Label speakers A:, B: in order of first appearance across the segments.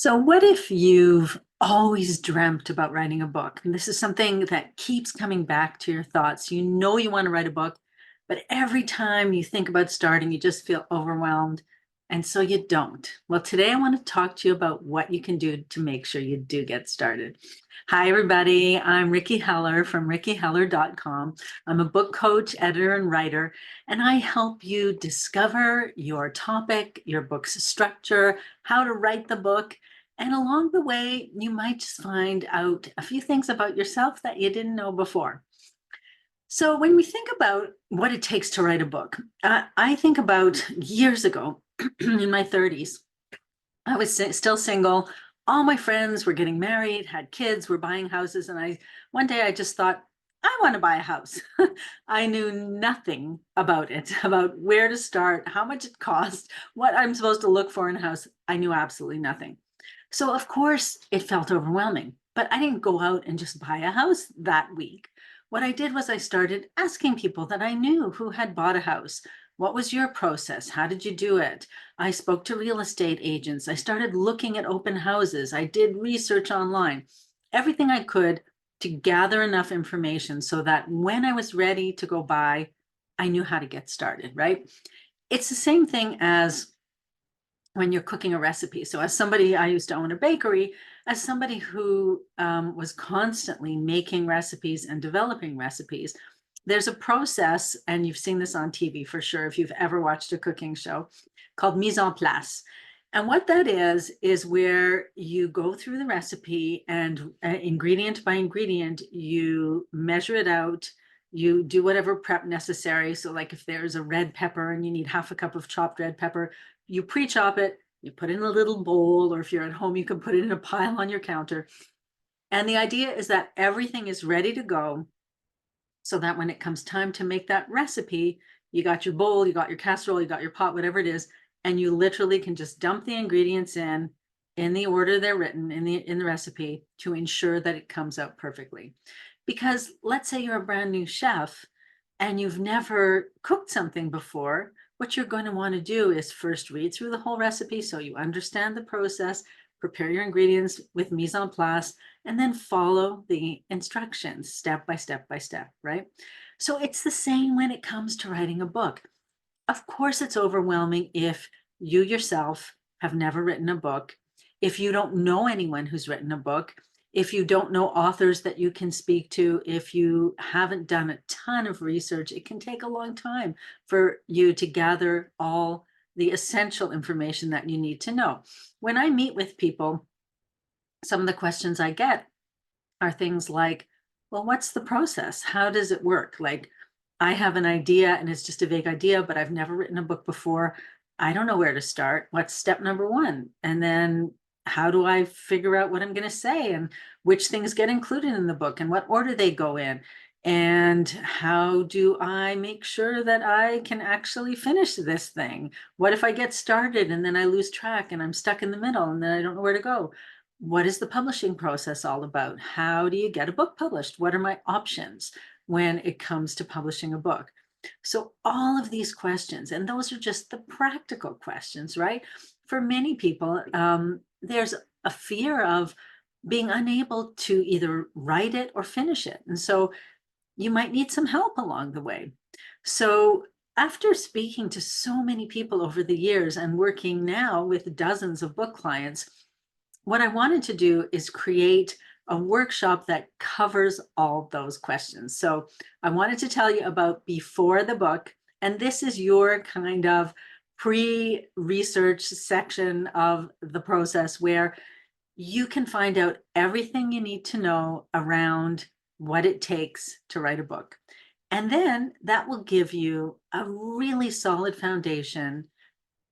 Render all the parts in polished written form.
A: So, what if you've always dreamt about writing a book? And this is something that keeps coming back to your thoughts. You know you want to write a book, but every time you think about starting, you just feel overwhelmed. And so you don't. Well, today I want to talk to you about what you can do to make sure you do get started. Hi, everybody. I'm Ricky Heller from rickyheller.com. I'm a book coach, editor, and writer, and I help you discover your topic, your book's structure, how to write the book, and along the way, you might just find out a few things about yourself that you didn't know before. So, when we think about what it takes to write a book, I think about years ago in my 30s. I was still single. All my friends were getting married, had kids, were buying houses. And one day I just thought, I want to buy a house. I knew nothing about it, about where to start, how much it cost, what I'm supposed to look for in a house. I knew absolutely nothing. So, of course, it felt overwhelming, but I didn't go out and just buy a house that week. What I did was I started asking people that I knew who had bought a house. What was your process? How did you do it? I spoke to real estate agents. I started looking at open houses. I did research online, everything I could to gather enough information so that when I was ready to go buy, I knew how to get started, right? It's the same thing as when you're cooking a recipe. So as somebody, I used to own a bakery, as somebody who was constantly making recipes and developing recipes, there's a process, and you've seen this on TV for sure if you've ever watched a cooking show, called mise en place. And what that is where you go through the recipe and ingredient by ingredient, you measure it out, you do whatever prep necessary. So like if there's a red pepper and you need half a cup of chopped red pepper, you pre-chop it, you put it in a little bowl, or if you're at home, you can put it in a pile on your counter. And the idea is that everything is ready to go so that when it comes time to make that recipe, you got your bowl, you got your casserole, you got your pot, whatever it is, and you literally can just dump the ingredients in the order they're written in the recipe to ensure that it comes out perfectly. Because let's say you're a brand new chef and you've never cooked something before, what you're going to want to do is first read through the whole recipe so you understand the process, prepare your ingredients with mise en place, and then follow the instructions step by step by step, right? So it's the same when it comes to writing a book. Of course, it's overwhelming if you yourself have never written a book, if you don't know anyone who's written a book, if you don't know authors that you can speak to, if you haven't done a ton of research, it can take a long time for you to gather all the essential information that you need to know. When I meet with people, some of the questions I get are things like, well, what's the process? How does it work? Like, I have an idea and it's just a vague idea, but I've never written a book before. I don't know where to start. What's step number one? And then how do I figure out what I'm going to say and which things get included in the book and what order they go in? And how do I make sure that I can actually finish this thing? What if I get started and then I lose track and I'm stuck in the middle and then I don't know where to go? What is the publishing process all about? How do you get a book published? What are my options when it comes to publishing a book? So all of these questions, and those are just the practical questions, right? For many people, there's a fear of being unable to either write it or finish it. And so you might need some help along the way. So after speaking to so many people over the years and working now with dozens of book clients, what I wanted to do is create a workshop that covers all those questions. So I wanted to tell you about before the book, and this is your kind of pre-research section of the process where you can find out everything you need to know around what it takes to write a book. And then that will give you a really solid foundation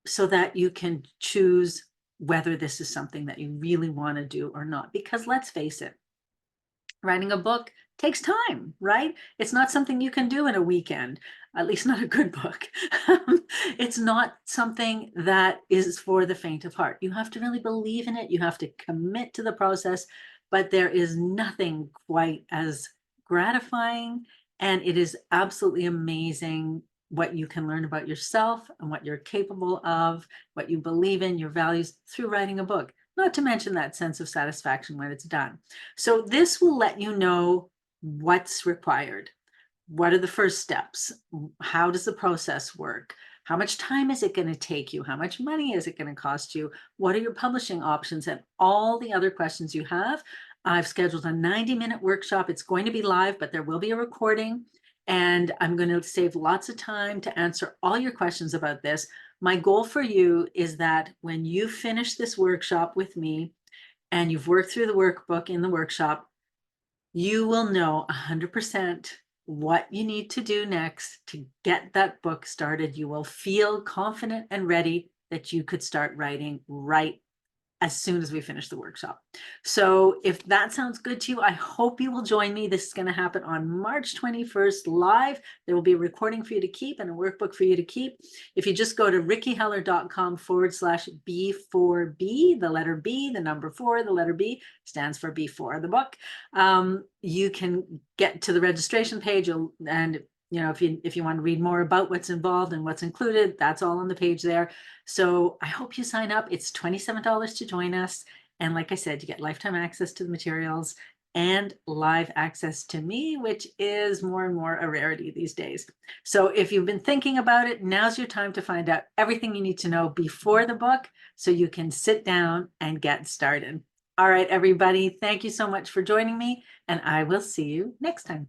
A: so that you can choose whether this is something that you really want to do or not. Because let's face it, writing a book takes time, right? It's not something you can do in a weekend, at least not a good book. It's not something that is for the faint of heart. You have to really believe in it. You have to commit to the process, but there is nothing quite as gratifying. And it is absolutely amazing what you can learn about yourself and what you're capable of, what you believe in, your values through writing a book. not to mention that sense of satisfaction when it's done. So this will let you know what's required. What are the first steps? How does the process work? How much time is it going to take you? How much money is it going to cost you? What are your publishing options? And all the other questions you have. I've scheduled a 90-minute workshop. It's going to be live, but there will be a recording. And I'm going to save lots of time to answer all your questions about this. My goal for you is that when you finish this workshop with me and you've worked through the workbook in the workshop, you will know 100% what you need to do next to get that book started. You will feel confident and ready that you could start writing right as soon as we finish the workshop. So if that sounds good to you, I hope you will join me. This is going to happen on March 21st live. There will be a recording for you to keep and a workbook for you to keep. If you just go to rickyheller.com/B4B, the letter B, the number 4, the letter B stands for B4, the book. You can get to the registration page and if you want to read more about what's involved and what's included, that's all on the page there. So I hope you sign up. It's $27 to join us. And like I said, you get lifetime access to the materials and live access to me, which is more and more a rarity these days. So if you've been thinking about it, now's your time to find out everything you need to know before the book so you can sit down and get started. All right, everybody, thank you so much for joining me, and I will see you next time.